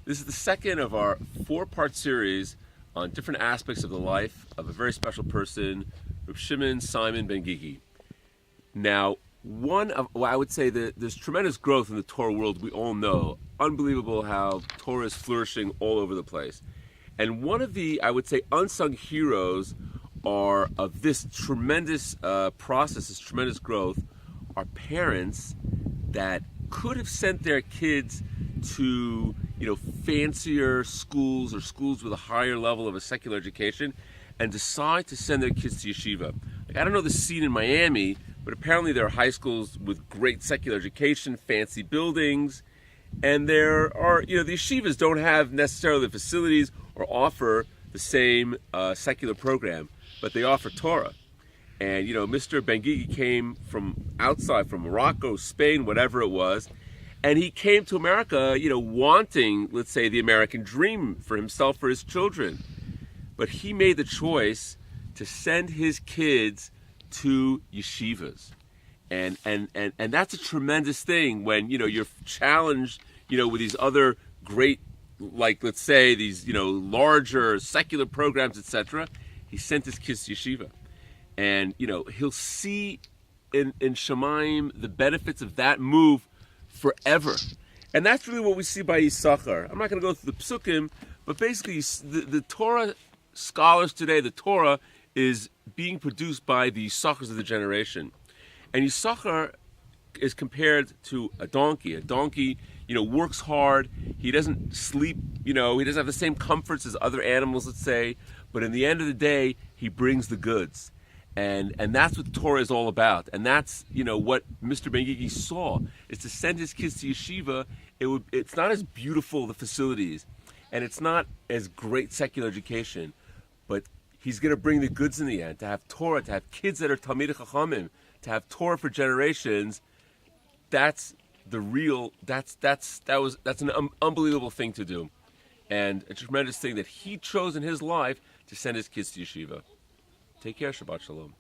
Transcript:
This is the second of our four-part series on different aspects of the life of a very special person, Rabbi Shimon Benguigi. Now, I would say that there's tremendous growth in the Torah world. We all know, unbelievable how Torah is flourishing all over the place. And one of the, I would say, unsung heroes of this tremendous process, this tremendous growth, are parents that could have sent their kids to, fancier schools or schools with a higher level of a secular education, and decide to send their kids to yeshiva. I don't know the scene in Miami, but apparently there are high schools with great secular education, fancy buildings, and there are, the yeshivas don't have necessarily the facilities or offer the same secular program, but they offer Torah. And, Mr. Benguigi came from outside, from Morocco, Spain, whatever it was, and he came to America, wanting, let's say, the American dream for himself, for his children. But he made the choice to send his kids to yeshivas. And that's a tremendous thing when, you're challenged, with these other great, like, let's say, these, larger secular programs, etc. He sent his kids to yeshiva. And, he'll see in Shemaim the benefits of that move forever. And that's really what we see by Yisachar. I'm not going to go through the psukim, but basically the Torah scholars today, the Torah is being produced by the Yisachars of the generation. And Yisachar is compared to a donkey. A donkey, works hard. He doesn't sleep, he doesn't have the same comforts as other animals, let's say. But in the end of the day, he brings the goods. And that's what Torah is all about. And that's, what Mr. Benguigi saw, is to send his kids to yeshiva. It's not as beautiful, the facilities, and it's not as great secular education, but he's going to bring the goods in the end, to have Torah, to have kids that are Talmidei Chachamim, to have Torah for generations. That's the real, that's an unbelievable thing to do. And a tremendous thing that he chose in his life to send his kids to yeshiva. Take care, Shabbat Shalom.